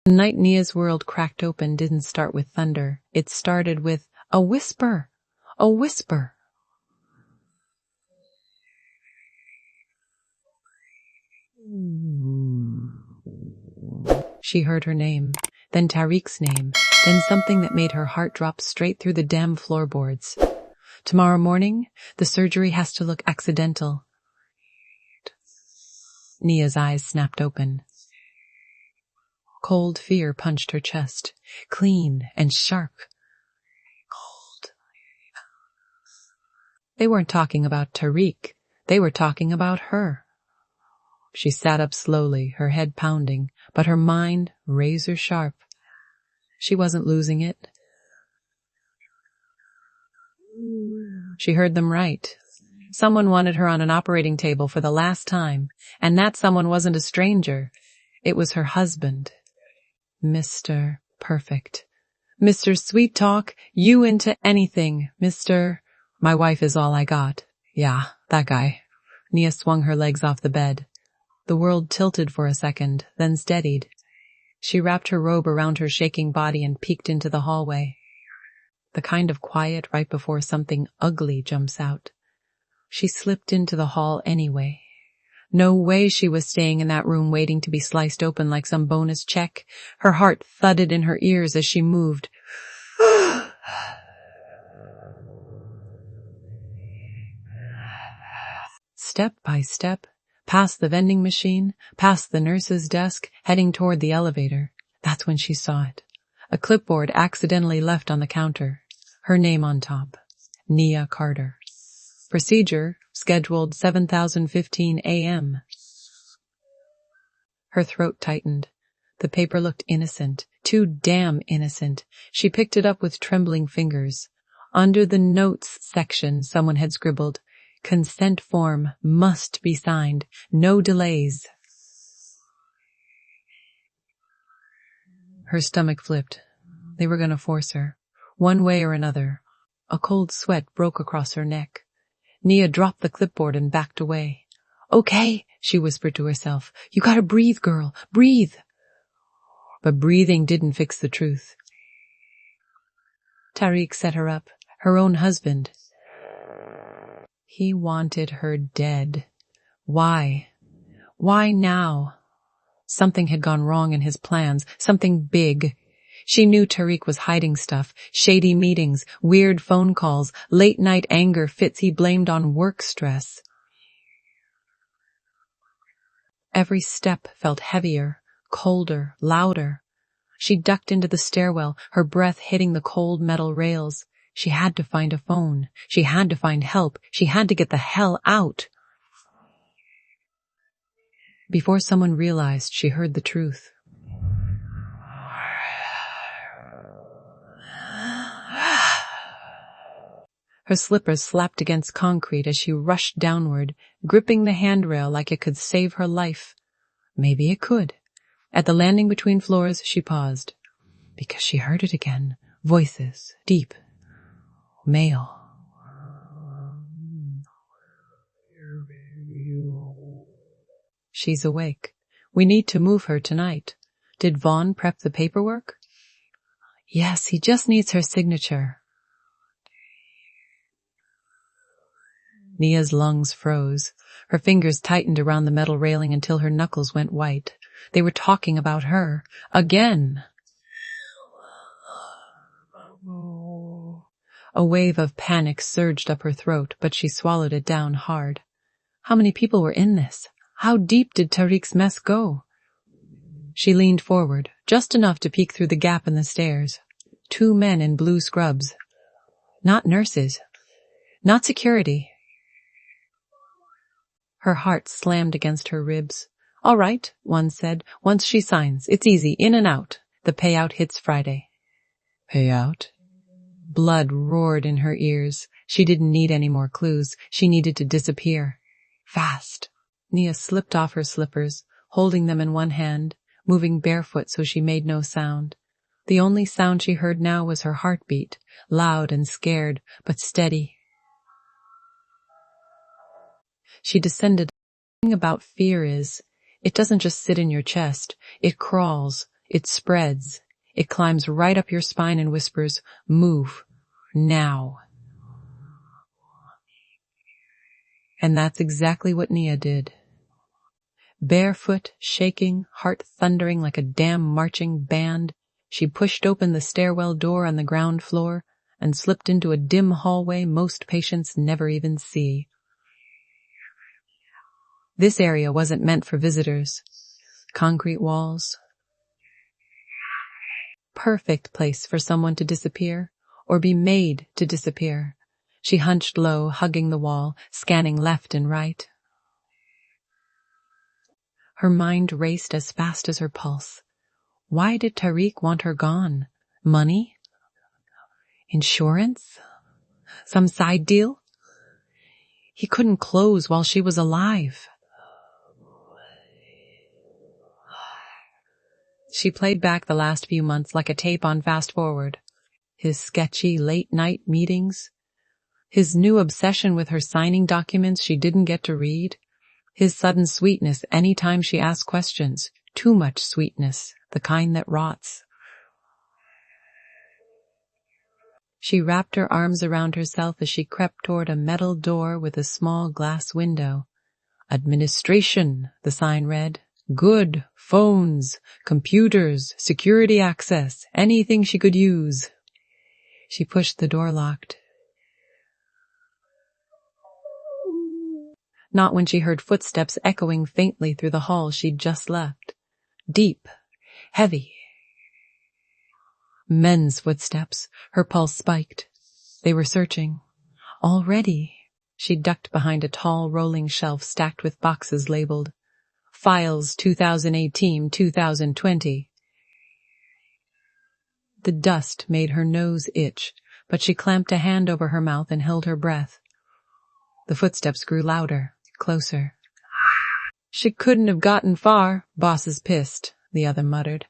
The night Nia's world cracked open didn't start with thunder. It started with a whisper. A whisper. She heard her name, then Tariq's name, then something that made her heart drop straight through the damn floorboards. Tomorrow morning, the surgery has to look accidental. Nia's eyes snapped open. Cold fear punched her chest, clean and sharp. Cold. They weren't talking about Tariq. They were talking about her. She sat up slowly, her head pounding, but her mind razor sharp. She wasn't losing it. She heard them right. Someone wanted her on an operating table for the last time, and that someone wasn't a stranger. It was her husband. Mr. Perfect. Mr. Sweet Talk, you into anything, Mr. My wife is all I got. Yeah, that guy. Nia swung her legs off the bed. The world tilted for a second, then steadied. She wrapped her robe around her shaking body and peeked into the hallway. The kind of quiet right before something ugly jumps out. She slipped into the hall anyway. No way she was staying in that room waiting to be sliced open like some bonus check. Her heart thudded in her ears as she moved. Step by step, past the vending machine, past the nurse's desk, heading toward the elevator. That's when she saw it. A clipboard accidentally left on the counter. Her name on top. Nia Carter. Procedure scheduled 7:15 a.m. Her throat tightened. The paper looked innocent, too damn innocent. She picked it up with trembling fingers. Under the notes section, someone had scribbled, "Consent form must be signed. No delays." Her stomach flipped. They were going to force her, one way or another. A cold sweat broke across her neck. Nia dropped the clipboard and backed away. "Okay," she whispered to herself. "You gotta breathe, girl. Breathe." But breathing didn't fix the truth. Tariq set her up, her own husband. He wanted her dead. Why? Why now? Something had gone wrong in his plans, something big. She knew Tariq was hiding stuff, shady meetings, weird phone calls, late-night anger fits he blamed on work stress. Every step felt heavier, colder, louder. She ducked into the stairwell, her breath hitting the cold metal rails. She had to find a phone. She had to find help. She had to get the hell out. Before someone realized, she heard the truth. Her slippers slapped against concrete as she rushed downward, gripping the handrail like it could save her life. Maybe it could. At the landing between floors, she paused. Because she heard it again. Voices. Deep. Male. She's awake. We need to move her tonight. Did Vaughn prep the paperwork? Yes, he just needs her signature. Nia's lungs froze. Her fingers tightened around the metal railing until her knuckles went white. They were talking about her. Again. A wave of panic surged up her throat, but she swallowed it down hard. How many people were in this? How deep did Tariq's mess go? She leaned forward, just enough to peek through the gap in the stairs. 2 men in blue scrubs. Not nurses. Not security. Her heart slammed against her ribs. All right, one said. Once she signs, it's easy, in and out. The payout hits Friday. Payout? Blood roared in her ears. She didn't need any more clues. She needed to disappear. Fast. Nia slipped off her slippers, holding them in one hand, moving barefoot so she made no sound. The only sound she heard now was her heartbeat, loud and scared, but steady. She descended. The thing about fear is, it doesn't just sit in your chest. It crawls. It spreads. It climbs right up your spine and whispers, "Move. Now." And that's exactly what Nia did. Barefoot, shaking, heart thundering like a damn marching band, she pushed open the stairwell door on the ground floor and slipped into a dim hallway most patients never even see. This area wasn't meant for visitors. Concrete walls. Perfect place for someone to disappear or be made to disappear. She hunched low, hugging the wall, scanning left and right. Her mind raced as fast as her pulse. Why did Tariq want her gone? Money? Insurance? Some side deal? He couldn't close while she was alive. She played back the last few months like a tape on fast forward. His sketchy late-night meetings. His new obsession with her signing documents she didn't get to read. His sudden sweetness any time she asked questions. Too much sweetness, the kind that rots. She wrapped her arms around herself as she crept toward a metal door with a small glass window. Administration, the sign read. Good, phones, computers, security access, anything she could use. She pushed the door locked. Not when she heard footsteps echoing faintly through the hall she'd just left. Deep, heavy. Men's footsteps. Her pulse spiked. They were searching. Already. She ducked behind a tall rolling shelf stacked with boxes labeled Files 2018-2020. The dust made her nose itch, but she clamped a hand over her mouth and held her breath. The footsteps grew louder, closer. She couldn't have gotten far. Boss is pissed, the other muttered.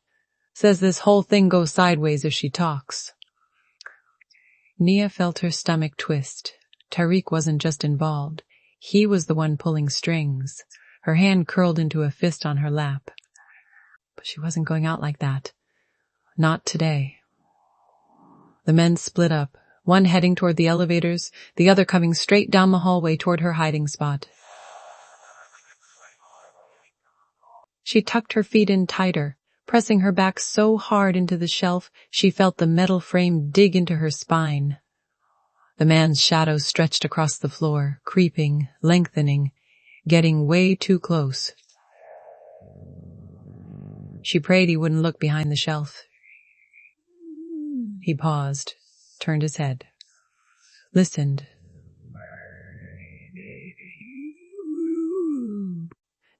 Says this whole thing goes sideways if she talks. Nia felt her stomach twist. Tariq wasn't just involved. He was the one pulling strings. Her hand curled into a fist on her lap. But she wasn't going out like that. Not today. The men split up, one heading toward the elevators, the other coming straight down the hallway toward her hiding spot. She tucked her feet in tighter, pressing her back so hard into the shelf she felt the metal frame dig into her spine. The man's shadow stretched across the floor, creeping, lengthening, getting way too close. She prayed he wouldn't look behind the shelf. He paused, turned his head, listened.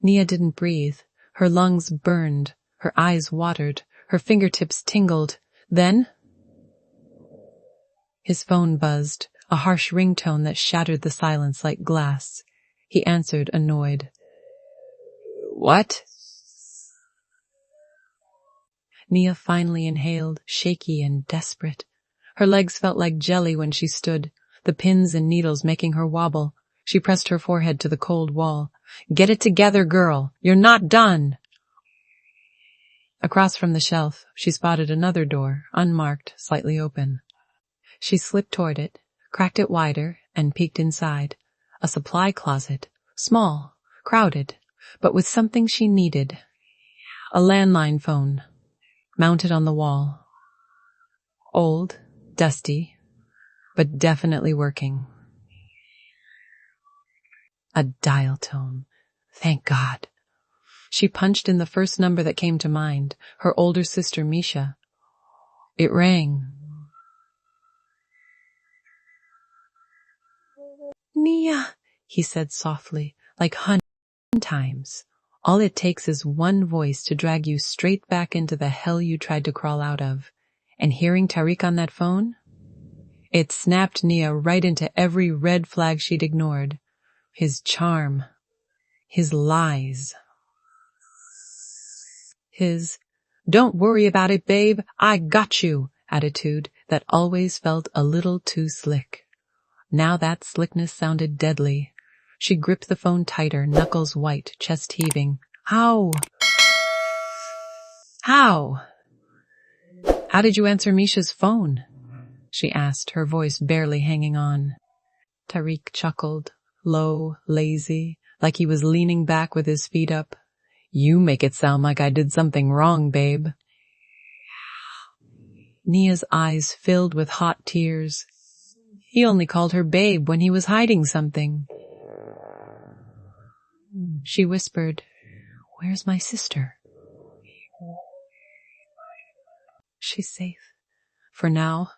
Nia didn't breathe. Her lungs burned, her eyes watered, her fingertips tingled. Then his phone buzzed, a harsh ringtone that shattered the silence like glass. He answered, annoyed. What? Nia finally inhaled, shaky and desperate. Her legs felt like jelly when she stood, the pins and needles making her wobble. She pressed her forehead to the cold wall. Get it together, girl. You're not done. Across from the shelf, she spotted another door, unmarked, slightly open. She slipped toward it, cracked it wider, and peeked inside. A supply closet, small, crowded, but with something she needed. A landline phone, mounted on the wall. Old, dusty, but definitely working. A dial tone. Thank God. She punched in the first number that came to mind, her older sister Misha. It rang. Nia, he said softly, like 100 times. All it takes is one voice to drag you straight back into the hell you tried to crawl out of. And hearing Tariq on that phone? It snapped Nia right into every red flag she'd ignored. His charm. His lies. His, don't worry about it, babe, I got you, attitude that always felt a little too slick. Now that slickness sounded deadly. She gripped the phone tighter, knuckles white, chest heaving. How? How? How did you answer Misha's phone? She asked, her voice barely hanging on. Tariq chuckled, low, lazy, like he was leaning back with his feet up. You make it sound like I did something wrong, babe. Nia's eyes filled with hot tears. He only called her babe when he was hiding something. She whispered, Where's my sister? She's safe. For now.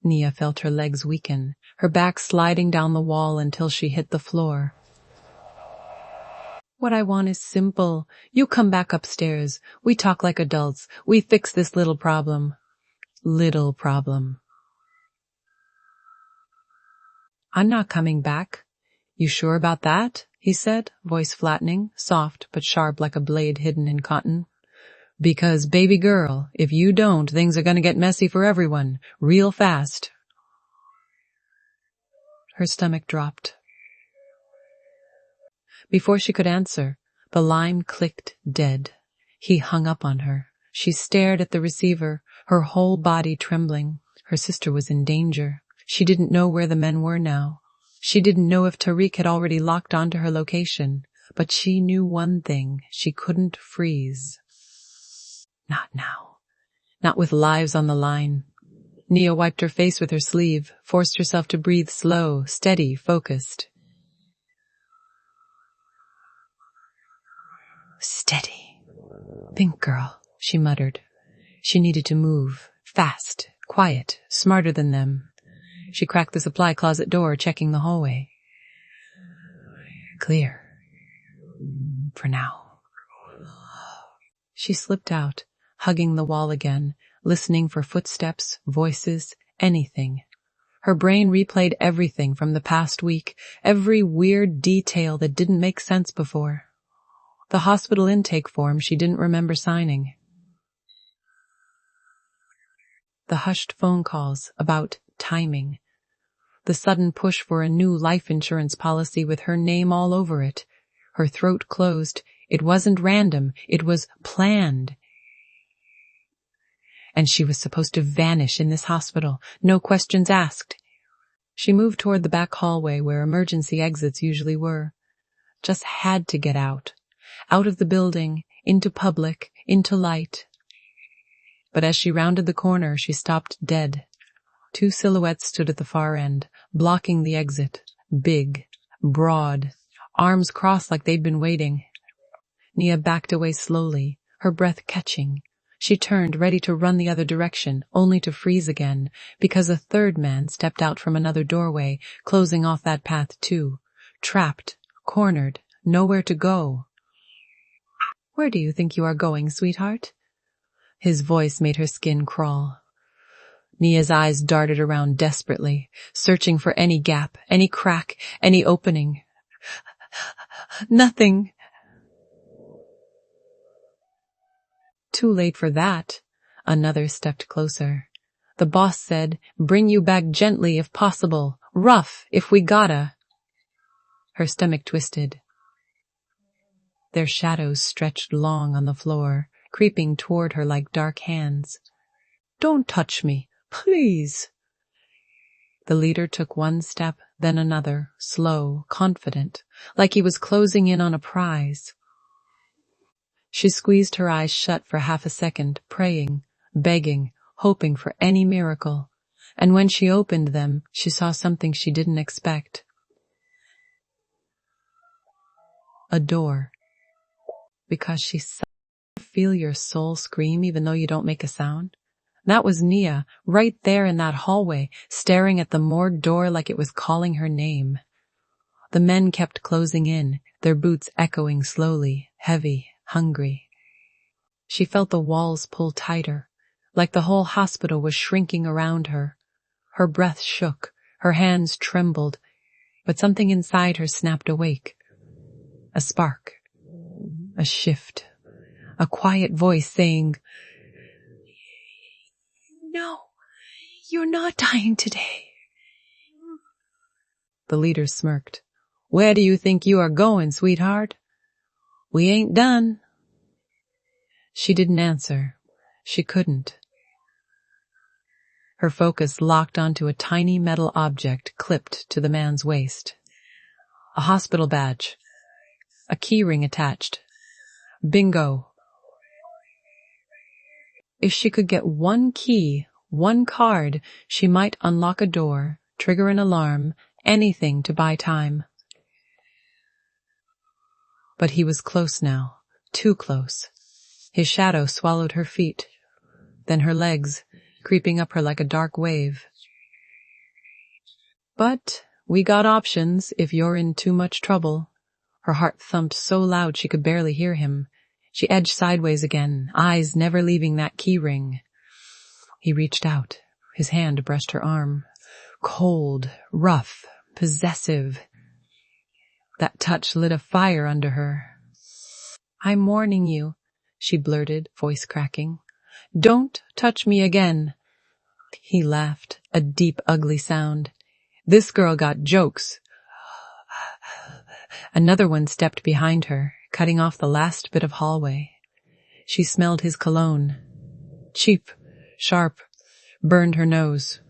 Nia felt her legs weaken, her back sliding down the wall until she hit the floor. What I want is simple. You come back upstairs. We talk like adults. We fix this little problem. Little problem. I'm not coming back. You sure about that? He said, voice flattening, soft but sharp like a blade hidden in cotton. Because, baby girl, if you don't, things are gonna get messy for everyone, real fast. Her stomach dropped. Before she could answer, the line clicked dead. He hung up on her. She stared at the receiver, her whole body trembling. Her sister was in danger. She didn't know where the men were now. She didn't know if Tariq had already locked onto her location, but she knew one thing: she couldn't freeze. Not now. Not with lives on the line. Nia wiped her face with her sleeve, forced herself to breathe slow, steady, focused. Steady. Think, girl, she muttered. She needed to move. Fast, quiet, smarter than them. She cracked the supply closet door, checking the hallway. Clear. For now. She slipped out, hugging the wall again, listening for footsteps, voices, anything. Her brain replayed everything from the past week, every weird detail that didn't make sense before. The hospital intake form she didn't remember signing. The hushed phone calls about timing. The sudden push for a new life insurance policy with her name all over it. Her throat closed. It wasn't random. It was planned. And she was supposed to vanish in this hospital. No questions asked. She moved toward the back hallway where emergency exits usually were. Just had to get out. Out of the building, into public, into light. But as she rounded the corner, she stopped dead. Two silhouettes stood at the far end, blocking the exit. Big, broad, arms crossed like they'd been waiting. Nia backed away slowly, her breath catching. She turned, ready to run the other direction, only to freeze again, because a third man stepped out from another doorway, closing off that path too. Trapped, cornered, nowhere to go. Where do you think you are going, sweetheart? His voice made her skin crawl. Nia's eyes darted around desperately, searching for any gap, any crack, any opening. Nothing. Too late for that. Another stepped closer. The boss said, bring you back gently if possible, rough if we gotta. Her stomach twisted. Their shadows stretched long on the floor, creeping toward her like dark hands. Don't touch me, please. The leader took one step, then another, slow, confident, like he was closing in on a prize. She squeezed her eyes shut for half a second, praying, begging, hoping for any miracle. And when she opened them, she saw something she didn't expect. A door. Because she saw, feel your soul scream even though you don't make a sound. That was Nia, right there in that hallway, staring at the morgue door like it was calling her name. The men kept closing in, their boots echoing slowly, heavy, hungry. She felt the walls pull tighter, like the whole hospital was shrinking around her. Her breath shook, her hands trembled, but something inside her snapped awake. A spark, a shift, a quiet voice saying, No, you're not dying today. The leader smirked. Where do you think you are going, sweetheart? We ain't done. She didn't answer. She couldn't. Her focus locked onto a tiny metal object clipped to the man's waist. A hospital badge. A key ring attached. Bingo. If she could get one key, one card, she might unlock a door, trigger an alarm, anything to buy time. But he was close now, too close. His shadow swallowed her feet, then her legs, creeping up her like a dark wave. But we got options if you're in too much trouble. Her heart thumped so loud she could barely hear him. She edged sideways again, eyes never leaving that key ring. He reached out. His hand brushed her arm. Cold, rough, possessive. That touch lit a fire under her. "I'm warning you," she blurted, voice cracking. "Don't touch me again." He laughed, a deep, ugly sound. This girl got jokes. Another one stepped behind her, cutting off the last bit of hallway. She smelled his cologne. Cheap, sharp, burned her nose.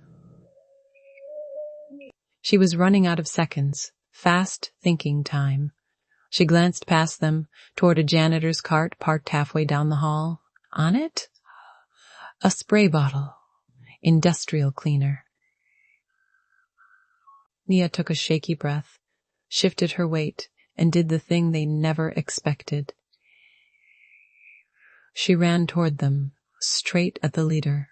She was running out of seconds, fast thinking time. She glanced past them, toward a janitor's cart parked halfway down the hall. On it? A spray bottle. Industrial cleaner. Nia took a shaky breath, shifted her weight, and did the thing they never expected. She ran toward them, straight at the leader.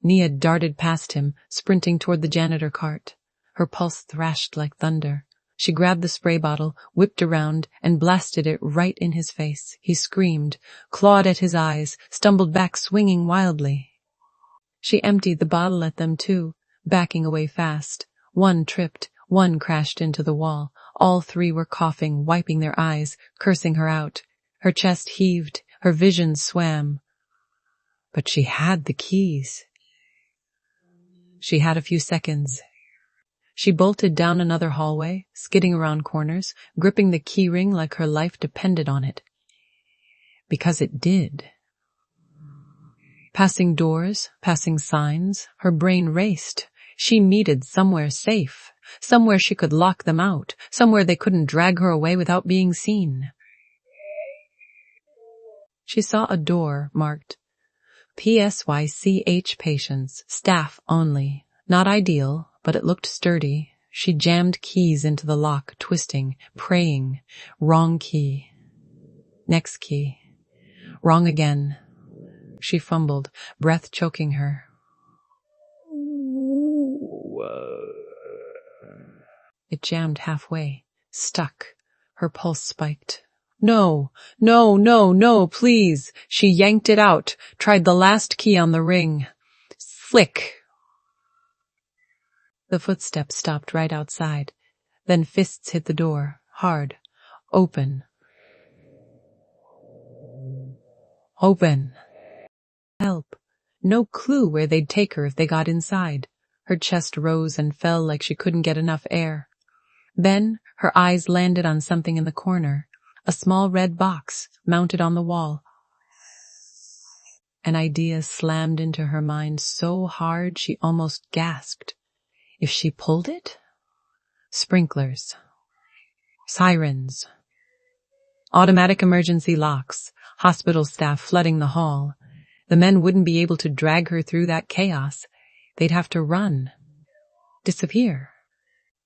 Nia darted past him, sprinting toward the janitor cart. Her pulse thrashed like thunder. She grabbed the spray bottle, whipped around, and blasted it right in his face. He screamed, clawed at his eyes, stumbled back swinging wildly. She emptied the bottle at them too, backing away fast. One tripped, one crashed into the wall. All three were coughing, wiping their eyes, cursing her out. Her chest heaved, her vision swam. But she had the keys. She had a few seconds. She bolted down another hallway, skidding around corners, gripping the key ring like her life depended on it. Because it did. Passing doors, passing signs, her brain raced. She needed somewhere safe, somewhere she could lock them out, somewhere they couldn't drag her away without being seen. She saw a door marked PSYCH patients, staff only. Not ideal, but it looked sturdy. She jammed keys into the lock, twisting, praying. Wrong key. Next key. Wrong again. She fumbled, breath choking her. It jammed halfway, stuck. Her pulse spiked. No, no, no, no, please. She yanked it out, tried the last key on the ring. Flick. The footsteps stopped right outside. Then fists hit the door, hard. Open. Open. Help. No clue where they'd take her if they got inside. Her chest rose and fell like she couldn't get enough air. Then her eyes landed on something in the corner, a small red box mounted on the wall. An idea slammed into her mind so hard she almost gasped. If she pulled it? Sprinklers. Sirens. Automatic emergency locks. Hospital staff flooding the hall. The men wouldn't be able to drag her through that chaos. They'd have to run. Disappear.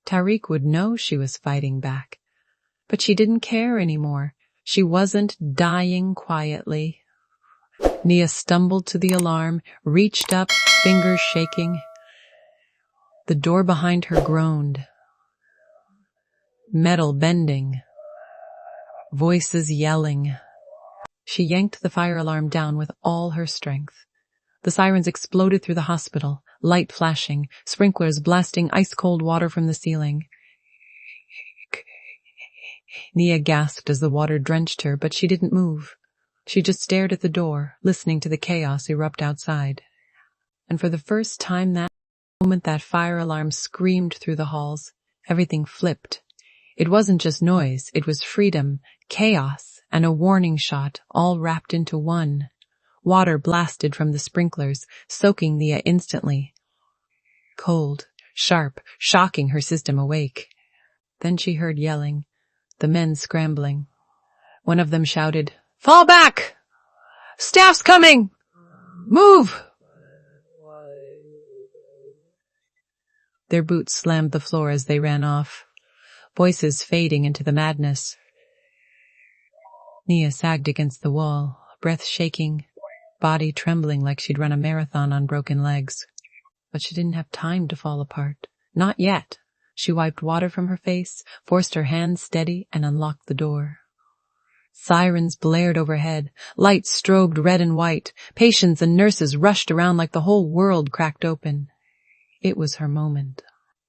Tariq would know she was fighting back. But she didn't care anymore. She wasn't dying quietly. Nia stumbled to the alarm, reached up, fingers shaking. The door behind her groaned. Metal bending. Voices yelling. She yanked the fire alarm down with all her strength. The sirens exploded through the hospital, light flashing, sprinklers blasting ice-cold water from the ceiling. Nia gasped as the water drenched her, but she didn't move. She just stared at the door, listening to the chaos erupt outside. And for the first time that moment that fire alarm screamed through the halls, everything flipped. It wasn't just noise, it was freedom, chaos, and a warning shot all wrapped into one. Water blasted from the sprinklers, soaking Nia instantly. Cold, sharp, shocking her system awake. Then she heard yelling, the men scrambling. One of them shouted, "Fall back! Staff's coming! Move!" Their boots slammed the floor as they ran off, voices fading into the madness. Nia sagged against the wall, breath shaking, body trembling like she'd run a marathon on broken legs. But she didn't have time to fall apart. Not yet. She wiped water from her face, forced her hands steady, and unlocked the door. Sirens blared overhead. Lights strobed red and white. Patients and nurses rushed around like the whole world cracked open. It was her moment.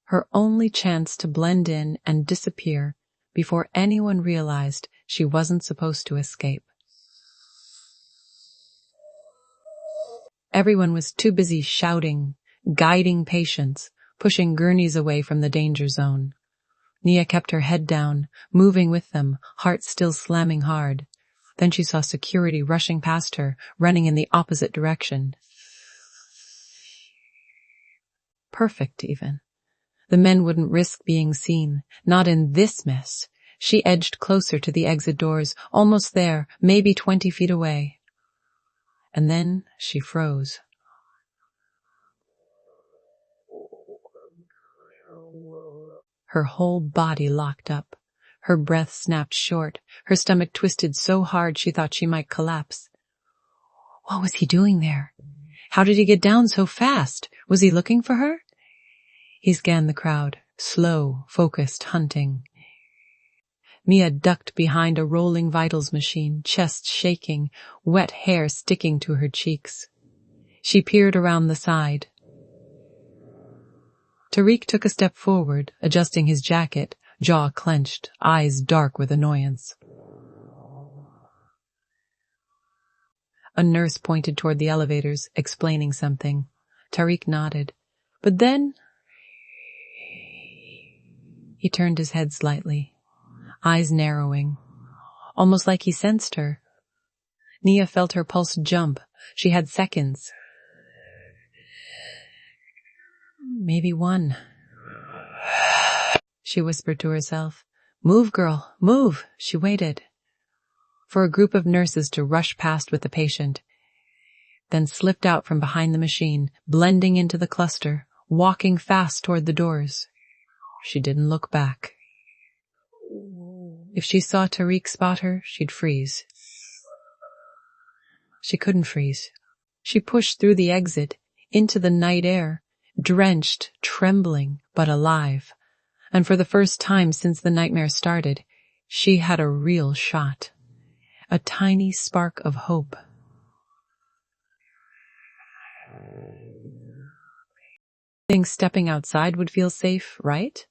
Her only chance to blend in and disappear before anyone realized she wasn't supposed to escape. Everyone was too busy shouting, guiding patients, pushing gurneys away from the danger zone. Nia kept her head down, moving with them, heart still slamming hard. Then she saw security rushing past her, running in the opposite direction. Perfect, even. The men wouldn't risk being seen, not in this mess. She edged closer to the exit doors, almost there, maybe 20 feet away. And then she froze. Her whole body locked up. Her breath snapped short. Her stomach twisted so hard she thought she might collapse. What was he doing there? How did he get down so fast? Was he looking for her? He scanned the crowd, slow, focused, hunting. Nia ducked behind a rolling vitals machine, chest shaking, wet hair sticking to her cheeks. She peered around the side. Tariq took a step forward, adjusting his jacket, jaw clenched, eyes dark with annoyance. A nurse pointed toward the elevators, explaining something. Tariq nodded. But then he turned his head slightly, eyes narrowing, almost like he sensed her. Nia felt her pulse jump. She had seconds. Maybe one. She whispered to herself. Move, girl, move. She waited for a group of nurses to rush past with the patient, then slipped out from behind the machine, blending into the cluster, walking fast toward the doors. She didn't look back. If she saw Tariq spot her, she'd freeze. She couldn't freeze. She pushed through the exit, into the night air, drenched, trembling, but alive. And for the first time since the nightmare started, she had a real shot. A tiny spark of hope. Think stepping outside would feel safe, right?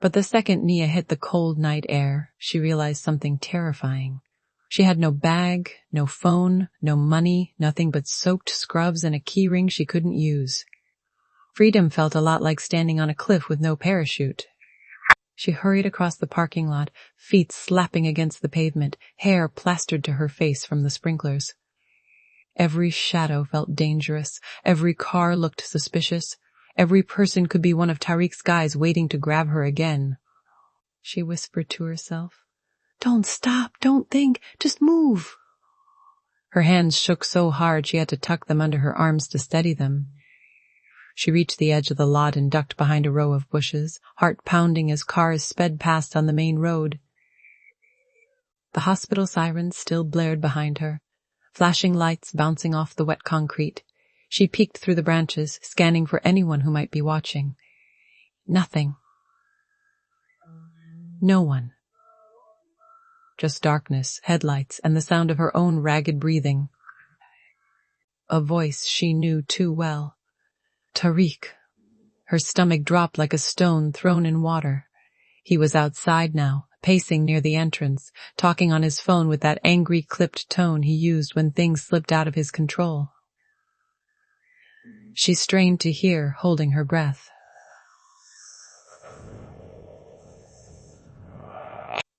But the second Nia hit the cold night air, she realized something terrifying. She had no bag, no phone, no money, nothing but soaked scrubs and a key ring she couldn't use. Freedom felt a lot like standing on a cliff with no parachute. She hurried across the parking lot, feet slapping against the pavement, hair plastered to her face from the sprinklers. Every shadow felt dangerous. Every car looked suspicious. Every person could be one of Tariq's guys waiting to grab her again. She whispered to herself, "Don't stop, don't think, just move." Her hands shook so hard she had to tuck them under her arms to steady them. She reached the edge of the lot and ducked behind a row of bushes, heart pounding as cars sped past on the main road. The hospital sirens still blared behind her, flashing lights bouncing off the wet concrete. She peeked through the branches, scanning for anyone who might be watching. Nothing. No one. Just darkness, headlights, and the sound of her own ragged breathing. A voice she knew too well. Tariq. Her stomach dropped like a stone thrown in water. He was outside now, pacing near the entrance, talking on his phone with that angry, clipped tone he used when things slipped out of his control. She strained to hear, holding her breath.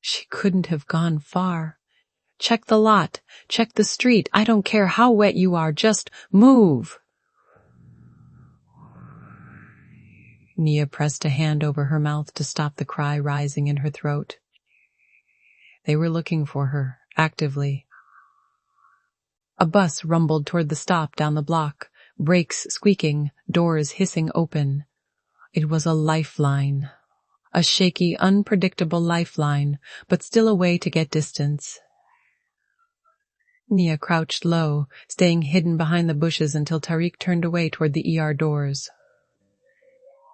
She couldn't have gone far. Check the lot. Check the street. I don't care how wet you are. Just move. Nia pressed a hand over her mouth to stop the cry rising in her throat. They were looking for her, actively. A bus rumbled toward the stop down the block, brakes squeaking, doors hissing open. It was a lifeline. A shaky, unpredictable lifeline, but still a way to get distance. Nia crouched low, staying hidden behind the bushes until Tariq turned away toward the ER doors.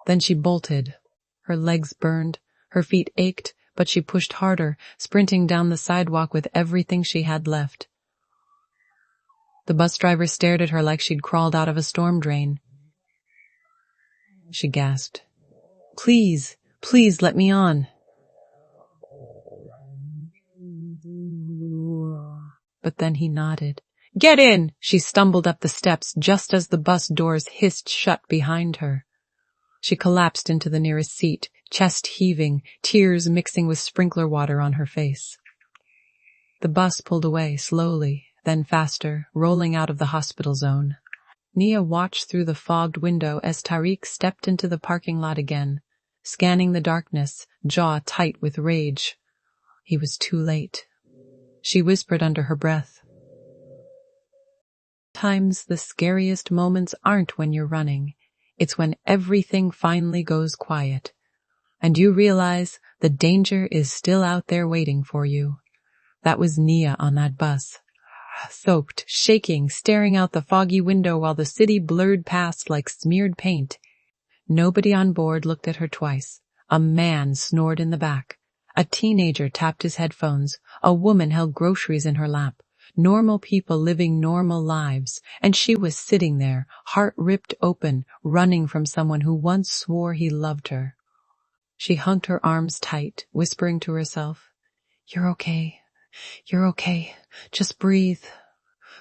Then she bolted. Her legs burned, her feet ached, but she pushed harder, sprinting down the sidewalk with everything she had left. The bus driver stared at her like she'd crawled out of a storm drain. She gasped. Please, please let me on. But then he nodded. Get in! She stumbled up the steps just as the bus doors hissed shut behind her. She collapsed into the nearest seat, chest heaving, tears mixing with sprinkler water on her face. The bus pulled away slowly, then faster, rolling out of the hospital zone. Nia watched through the fogged window as Tariq stepped into the parking lot again, scanning the darkness, jaw tight with rage. He was too late. She whispered under her breath. Sometimes the scariest moments aren't when you're running. It's when everything finally goes quiet, and you realize the danger is still out there waiting for you. That was Nia on that bus. Soaked, shaking, staring out the foggy window while the city blurred past like smeared paint. Nobody on board looked at her twice. A man snored in the back. A teenager tapped his headphones. A woman held groceries in her lap. Normal people living normal lives, and she was sitting there, heart ripped open, running from someone who once swore he loved her. She hugged her arms tight, whispering to herself, You're okay. You're okay. Just breathe.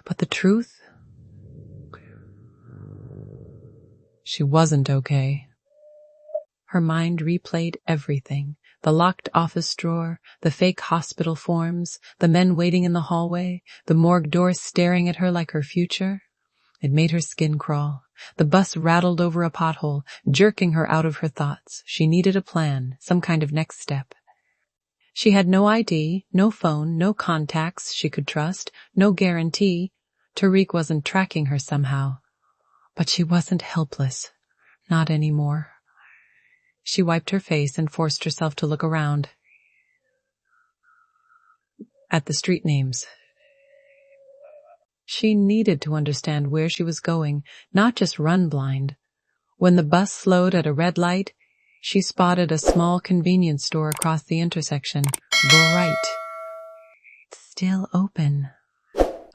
But the truth? She wasn't okay. Her mind replayed everything. The locked office drawer, the fake hospital forms, the men waiting in the hallway, the morgue door staring at her like her future. It made her skin crawl. The bus rattled over a pothole, jerking her out of her thoughts. She needed a plan, some kind of next step. She had no ID, no phone, no contacts she could trust, no guarantee. Tariq wasn't tracking her somehow. But she wasn't helpless. Not anymore. She wiped her face and forced herself to look around. At the street names. She needed to understand where she was going, not just run blind. When the bus slowed at a red light, she spotted a small convenience store across the intersection, bright. Still open.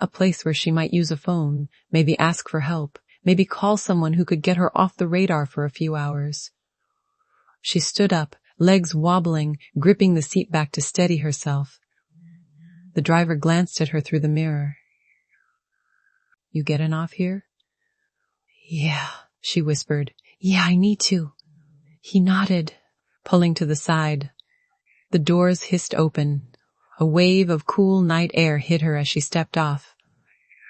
A place where she might use a phone, maybe ask for help, maybe call someone who could get her off the radar for a few hours. She stood up, legs wobbling, gripping the seat back to steady herself. The driver glanced at her through the mirror. You getting off here? Yeah, she whispered. Yeah, I need to. He nodded, pulling to the side. The doors hissed open. A wave of cool night air hit her as she stepped off.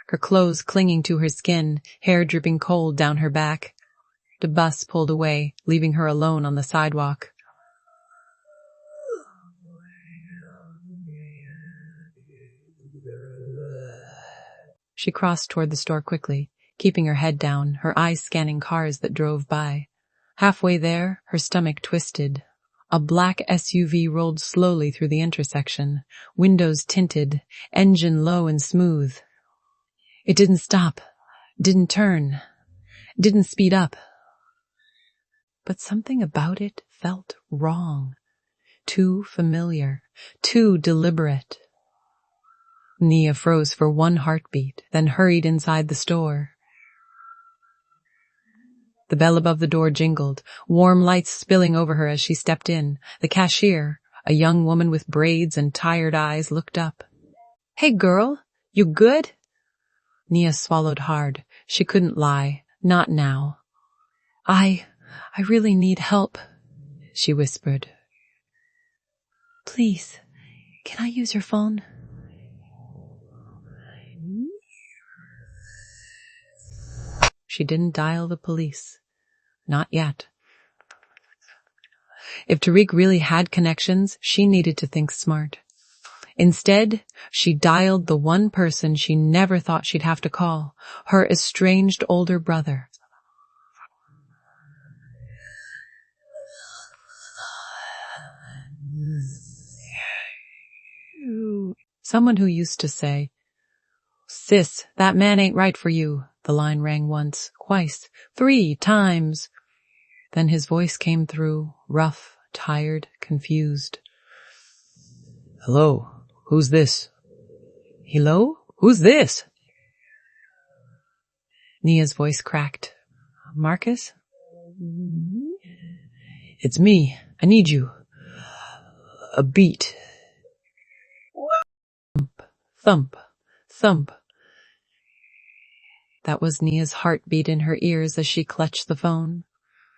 Her clothes clinging to her skin, hair dripping cold down her back. The bus pulled away, leaving her alone on the sidewalk. She crossed toward the store quickly, keeping her head down, her eyes scanning cars that drove by. Halfway there, her stomach twisted. A black SUV rolled slowly through the intersection, windows tinted, engine low and smooth. It didn't stop, didn't turn, didn't speed up. But something about it felt wrong. Too familiar, too deliberate. Nia froze for one heartbeat, then hurried inside the store. The bell above the door jingled, warm lights spilling over her as she stepped in. The cashier, a young woman with braids and tired eyes, looked up. Hey girl, you good? Nia swallowed hard. She couldn't lie. Not now. I really need help, she whispered. Please, can I use your phone? she didn't dial the police. Not yet. If Tariq really had connections, she needed to think smart. Instead, she dialed the one person she never thought she'd have to call, her estranged older brother. Someone who used to say, "Sis, that man ain't right for you." The line rang once, twice, 3 times. Then his voice came through, rough, tired, confused. "Hello, who's this?" "Hello? Who's this?" Nia's voice cracked. "Marcus?" "It's me. I need you. A beat." Thump, thump. That was Nia's heartbeat in her ears as she clutched the phone.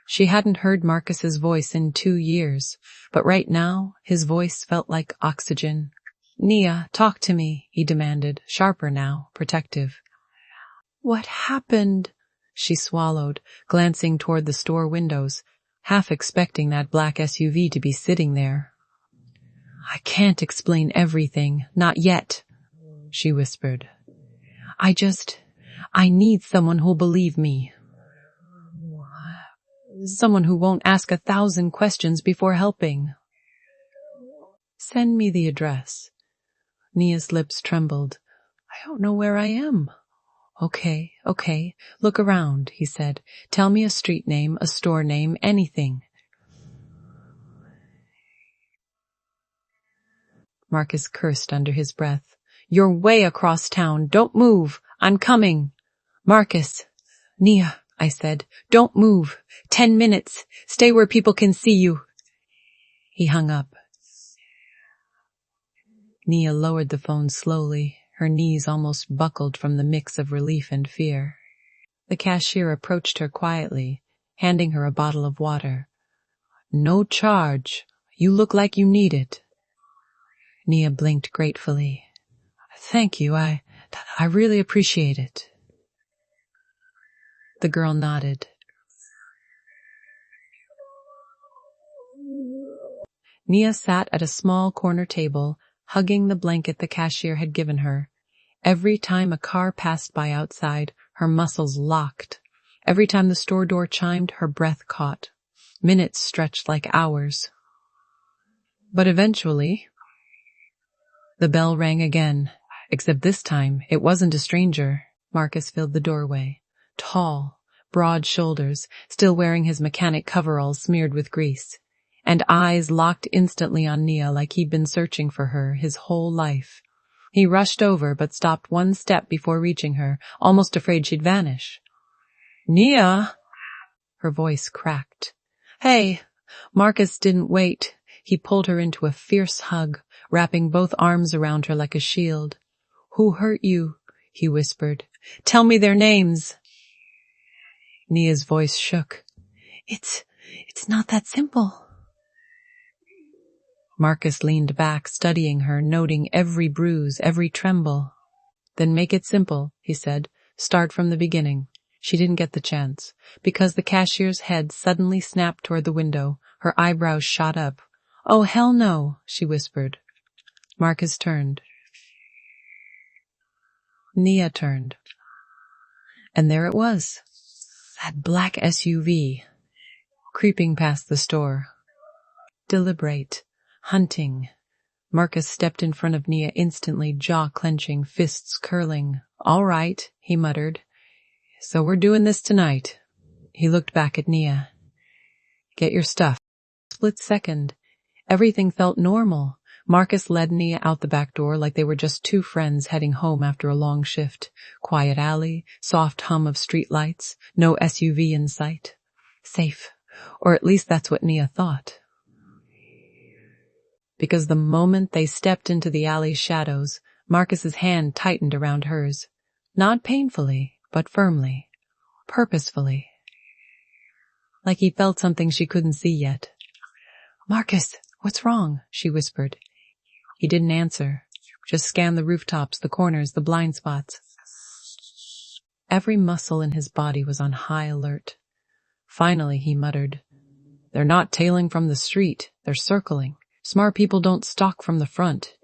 She hadn't heard Marcus's voice in 2 years, but right now his voice felt like oxygen. "Nia, talk to me," he demanded, sharper now, protective. "What happened?" She swallowed, glancing toward the store windows, half expecting that black SUV to be sitting there. "I can't explain everything, not yet," she whispered. I need someone who'll believe me. Someone who won't ask 1,000 questions before helping." "Send me the address." Nia's lips trembled. "I don't know where I am." Okay. Look around," he said. "Tell me a street name, a store name, anything." Marcus cursed under his breath. "You're way across town. Don't move. I'm coming." "Marcus." "Nia," I said, "don't move. 10 minutes. Stay where people can see you." He hung up. Nia lowered the phone slowly. Her knees almost buckled from the mix of relief and fear. The cashier approached her quietly, handing her a bottle of water. "No charge. You look like you need it." Nia blinked gratefully. "Thank you. I really appreciate it." The girl nodded. Nia sat at a small corner table, hugging the blanket the cashier had given her. Every time a car passed by outside, her muscles locked. Every time the store door chimed, her breath caught. Minutes stretched like hours. But eventually, the bell rang again, except this time it wasn't a stranger. Marcus filled the doorway. Tall, broad shoulders, still wearing his mechanic coveralls smeared with grease, and eyes locked instantly on Nia like he'd been searching for her his whole life. He rushed over but stopped one step before reaching her, almost afraid she'd vanish. "Nia!" Her voice cracked. "Hey!" Marcus didn't wait. He pulled her into a fierce hug, wrapping both arms around her like a shield. "Who hurt you?" he whispered. "Tell me their names." Nia's voice shook. It's not that simple." Marcus leaned back, studying her, noting every bruise, every tremble. "Then make it simple," he said. "Start from the beginning." She didn't get the chance, because the cashier's head suddenly snapped toward the window. Her eyebrows shot up. "Oh, hell no," she whispered. Marcus turned. Nia turned. And there it was. That black SUV, creeping past the store. Deliberate. Hunting. Marcus stepped in front of Nia instantly, jaw clenching, fists curling. "All right," he muttered. "So we're doing this tonight." He looked back at Nia. "Get your stuff." Split second. Everything felt normal. Marcus led Nia out the back door like they were just 2 friends heading home after a long shift. Quiet alley, soft hum of street lights, no SUV in sight. Safe. Or at least that's what Nia thought. Because the moment they stepped into the alley's shadows, Marcus's hand tightened around hers. Not painfully, but firmly. Purposefully. Like he felt something she couldn't see yet. "Marcus, what's wrong?" she whispered. He didn't answer, just scanned the rooftops, the corners, the blind spots. Every muscle in his body was on high alert. Finally, he muttered, "They're not tailing from the street. They're circling. Smart people don't stalk from the front."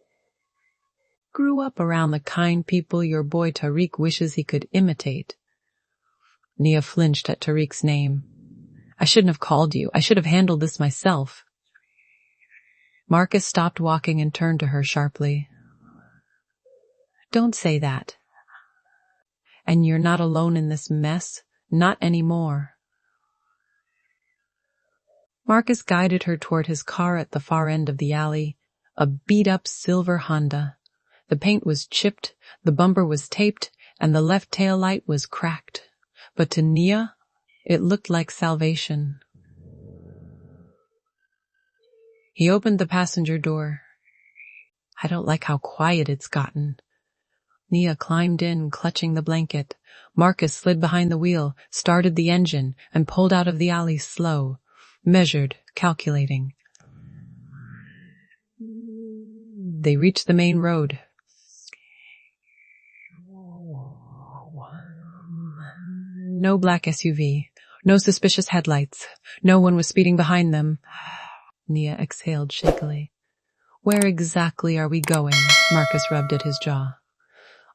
Grew up around the kind people your boy Tariq wishes he could imitate. Nia flinched at Tariq's name. "I shouldn't have called you. I should have handled this myself." Marcus stopped walking and turned to her sharply. "Don't say that. And you're not alone in this mess. Not anymore." Marcus guided her toward his car at the far end of the alley, a beat-up silver Honda. The paint was chipped, the bumper was taped, and the left tail light was cracked. But to Nia, it looked like salvation. He opened the passenger door. "I don't like how quiet it's gotten." Nia climbed in, clutching the blanket. Marcus slid behind the wheel, started the engine, and pulled out of the alley slow, measured, calculating. They reached the main road. No black SUV, no suspicious headlights, no one was speeding behind them. Nia exhaled shakily. "Where exactly are we going?" Marcus rubbed at his jaw.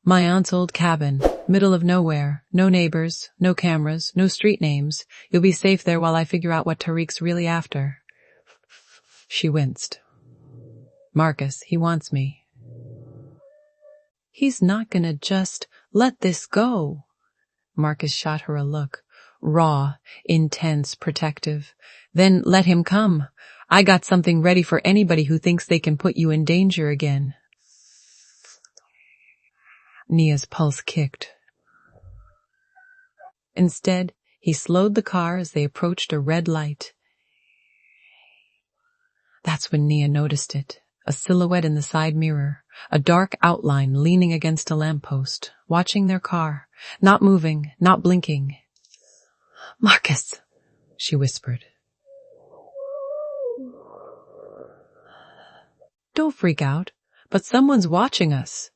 "My aunt's old cabin, middle of nowhere, no neighbors, no cameras, no street names. You'll be safe there while I figure out what Tariq's really after." She winced. "Marcus, he wants me." "He's not gonna just let this go." Marcus shot her a look, raw, intense, protective. "Then let him come. I got something ready for anybody who thinks they can put you in danger again." Nia's pulse kicked. Instead, he slowed the car as they approached a red light. That's when Nia noticed it. A silhouette in the side mirror, a dark outline leaning against a lamppost, watching their car, not moving, not blinking. "Marcus," she whispered. "Don't freak out, but someone's watching us."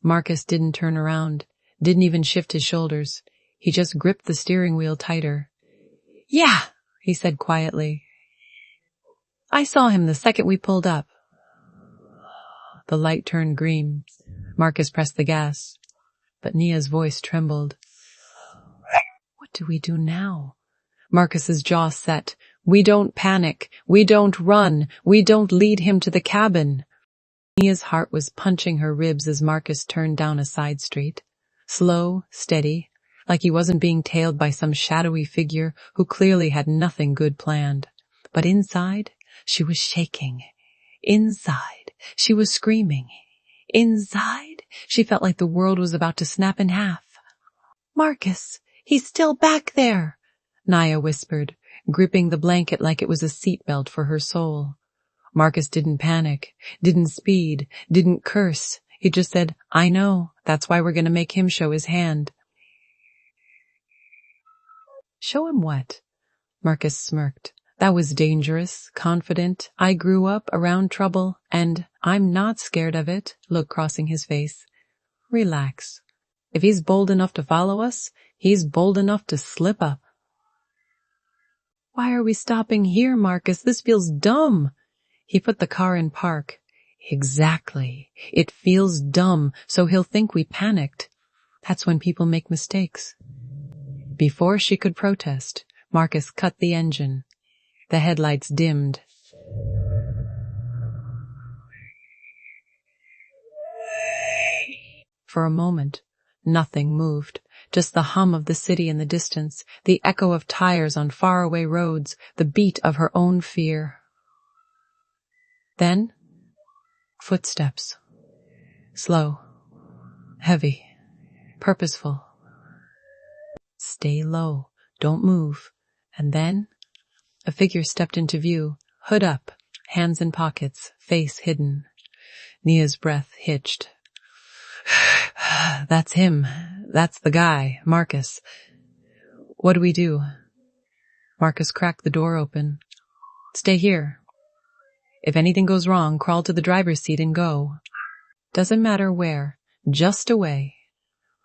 Marcus didn't turn around, didn't even shift his shoulders. He just gripped the steering wheel tighter. "Yeah," he said quietly. "I saw him the second we pulled up." The light turned green. Marcus pressed the gas, but Nia's voice trembled. "What do we do now?" Marcus's jaw set. "We don't panic. We don't run. We don't lead him to the cabin." Nia's heart was punching her ribs as Marcus turned down a side street. Slow, steady, like he wasn't being tailed by some shadowy figure who clearly had nothing good planned. But inside, she was shaking. Inside, she was screaming. Inside, she felt like the world was about to snap in half. "Marcus, he's still back there," Nia whispered, gripping the blanket like it was a seatbelt for her soul. Marcus didn't panic, didn't speed, didn't curse. He just said, "I know, that's why we're going to make him show his hand." "Show him what?" Marcus smirked. "That was dangerous, confident. I grew up around trouble, and I'm not scared of it." Look crossing his face. "Relax. If he's bold enough to follow us, he's bold enough to slip up." "Why are we stopping here, Marcus? This feels dumb." He put the car in park. "Exactly. It feels dumb, so he'll think we panicked. That's when people make mistakes." Before she could protest, Marcus cut the engine. The headlights dimmed. For a moment, nothing moved. Just the hum of the city in the distance, the echo of tires on faraway roads, the beat of her own fear. Then, footsteps. Slow, heavy, purposeful. "Stay low, don't move." And then, a figure stepped into view, hood up, hands in pockets, face hidden. Nia's breath hitched. "That's him. That's the guy, Marcus." "What do we do?" Marcus cracked the door open. "Stay here. If anything goes wrong, crawl to the driver's seat and go. Doesn't matter where, just away."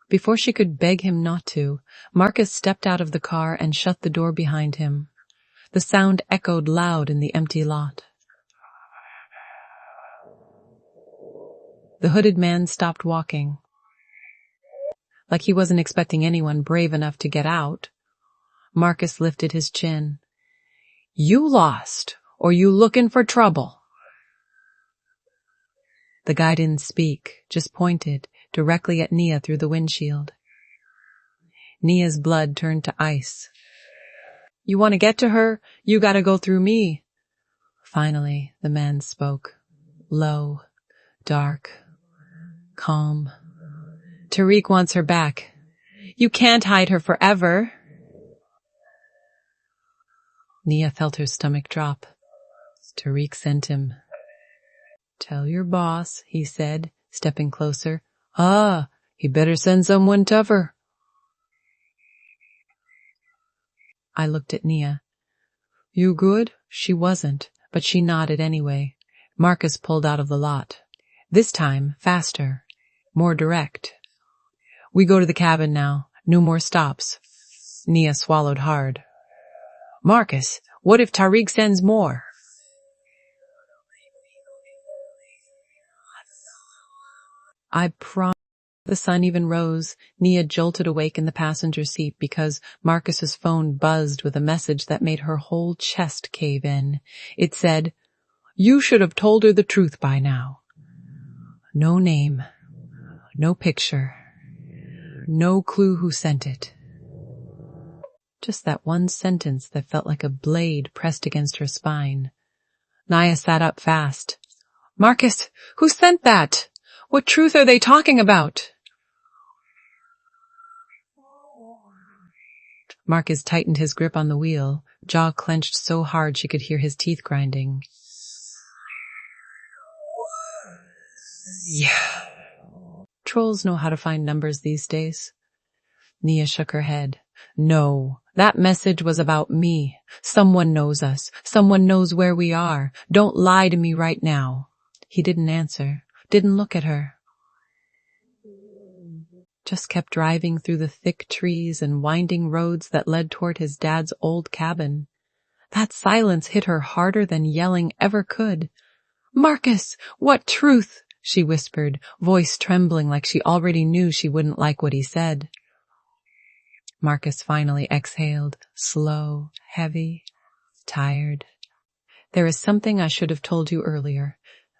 Before she could beg him not to, Marcus stepped out of the car and shut the door behind him. The sound echoed loud in the empty lot. The hooded man stopped walking, like he wasn't expecting anyone brave enough to get out. Marcus lifted his chin. "You lost, or you looking for trouble?" The guy didn't speak, just pointed directly at Nia through the windshield. Nia's blood turned to ice. "You want to get to her? You gotta go through me." Finally, the man spoke. Low, dark, calm. "Tariq wants her back. You can't hide her forever." Nia felt her stomach drop. Tariq sent him. "Tell your boss," he said, stepping closer. He better send someone tougher." I looked at Nia. "You good?" She wasn't, but she nodded anyway. Marcus pulled out of the lot. This time, faster, more direct. "We go to the cabin now. No more stops." Nia swallowed hard. "Marcus, what if Tariq sends more?" I promise. The sun even rose. Nia jolted awake in the passenger seat because Marcus's phone buzzed with a message that made her whole chest cave in. It said, "You should have told her the truth by now." No name, no picture, no clue who sent it. Just that one sentence that felt like a blade pressed against her spine. Nia sat up fast. "Marcus, who sent that? What truth are they talking about?" Marcus tightened his grip on the wheel, jaw clenched so hard she could hear his teeth grinding. "Yeah. Trolls know how to find numbers these days." Nia shook her head. "No, that message was about me. Someone knows us. Someone knows where we are. Don't lie to me right now." He didn't answer, didn't look at her. Just kept driving through the thick trees and winding roads that led toward his dad's old cabin. That silence hit her harder than yelling ever could. "Marcus, what truth?" she whispered, voice trembling like she already knew she wouldn't like what he said. Marcus finally exhaled, slow, heavy, tired. "There is something I should have told you earlier,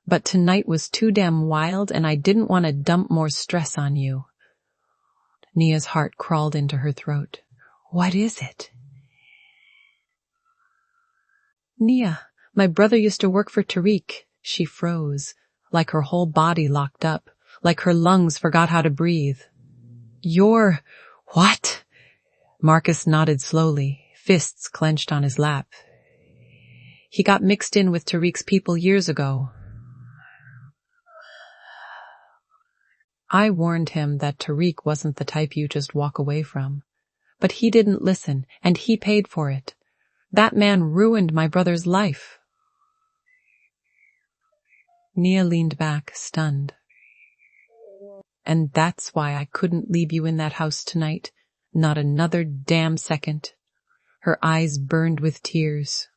but tonight was too damn wild and I didn't want to dump more stress on you." Nia's heart crawled into her throat. "What is it?" "Nia, my brother used to work for Tariq." She froze, like her whole body locked up, like her lungs forgot how to breathe. "You're... what?" Marcus nodded slowly, fists clenched on his lap. "He got mixed in with Tariq's people years ago. I warned him that Tariq wasn't the type you just walk away from. But he didn't listen, and he paid for it. That man ruined my brother's life." Nia leaned back, stunned. "And that's why I couldn't leave you in that house tonight. Not another damn second." Her eyes burned with tears.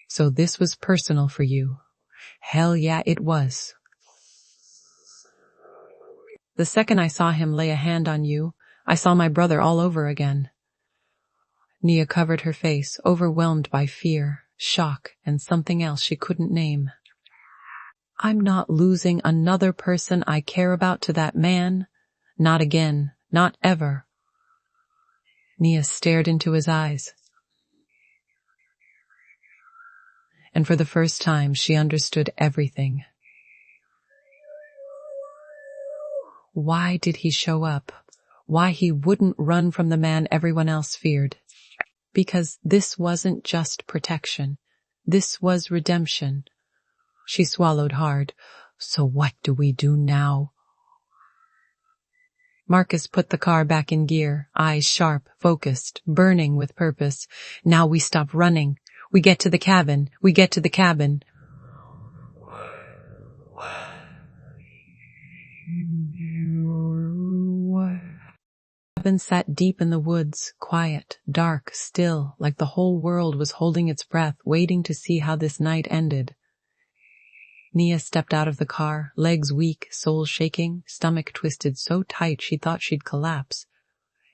"So this was personal for you?" "Hell yeah, it was. The second I saw him lay a hand on you, I saw my brother all over again." Nia covered her face, overwhelmed by fear, shock, and something else she couldn't name. "I'm not losing another person I care about to that man. Not again. Not ever." Nia stared into his eyes. And for the first time, she understood everything. Why did he show up? Why he wouldn't run from the man everyone else feared? Because this wasn't just protection. This was redemption. She swallowed hard. "So what do we do now?" Marcus put the car back in gear, eyes sharp, focused, burning with purpose. "Now we stop running. We get to the cabin. We get to the cabin." cabin sat deep in the woods, quiet, dark, still, like the whole world was holding its breath, waiting to see how this night ended. Nia stepped out of the car, legs weak, soul shaking, stomach twisted so tight she thought she'd collapse.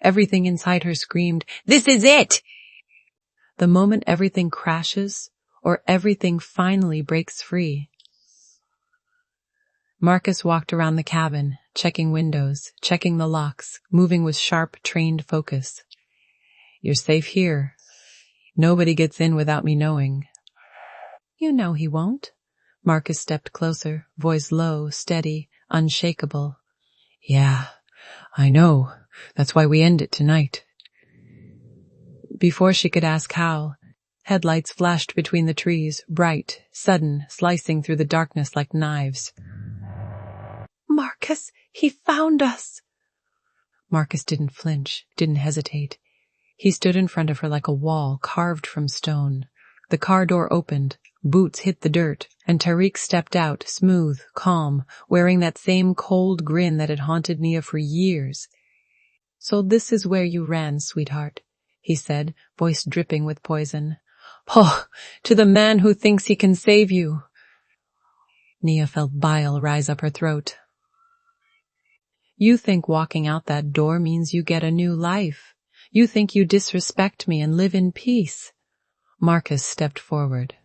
Everything inside her screamed, "This is it!" The moment everything crashes, or everything finally breaks free. Marcus walked around the cabin, checking windows, checking the locks, moving with sharp, trained focus. "You're safe here. Nobody gets in without me knowing." "You know he won't." Marcus stepped closer, voice low, steady, unshakable. "Yeah, I know. That's why we end it tonight." Before she could ask how, headlights flashed between the trees, bright, sudden, slicing through the darkness like knives. "Marcus, he found us!" Marcus didn't flinch, didn't hesitate. He stood in front of her like a wall carved from stone. The car door opened, boots hit the dirt, and Tariq stepped out, smooth, calm, wearing that same cold grin that had haunted Nia for years. "So this is where you ran, sweetheart," he said, voice dripping with poison. "Oh, to the man who thinks he can save you." Nia felt bile rise up her throat. "You think walking out that door means you get a new life. You think you disrespect me and live in peace." Marcus stepped forward.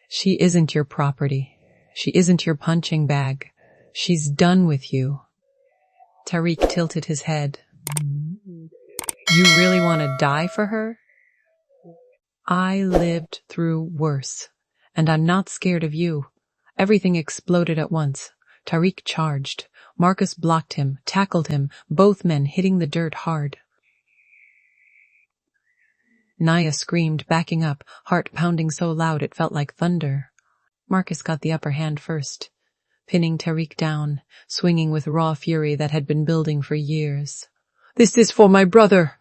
"She isn't your property. She isn't your punching bag. She's done with you." Tariq tilted his head. "You really want to die for her?" "I lived through worse, and I'm not scared of you." Everything exploded at once. Tariq charged. Marcus blocked him, tackled him, both men hitting the dirt hard. Nia screamed, backing up, heart pounding so loud it felt like thunder. Marcus got the upper hand first, pinning Tariq down, swinging with raw fury that had been building for years. "This is for my brother."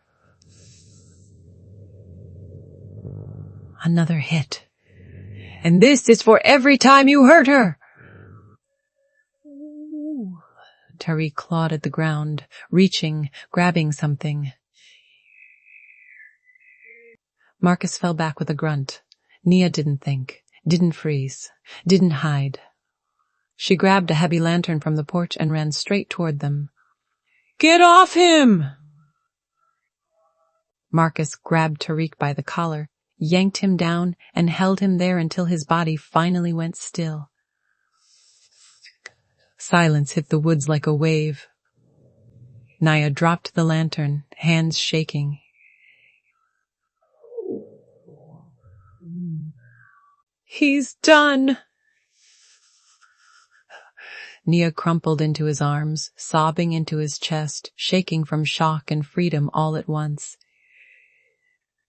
Another hit. "And this is for every time you hurt her." Tariq clawed at the ground, reaching, grabbing something. Marcus fell back with a grunt. Nia didn't think, didn't freeze, didn't hide. She grabbed a heavy lantern from the porch and ran straight toward them. "Get off him!" Marcus grabbed Tariq by the collar, yanked him down, and held him there until his body finally went still. Silence hit the woods like a wave. Nia dropped the lantern, hands shaking. "He's done." Nia crumpled into his arms, sobbing into his chest, shaking from shock and freedom all at once.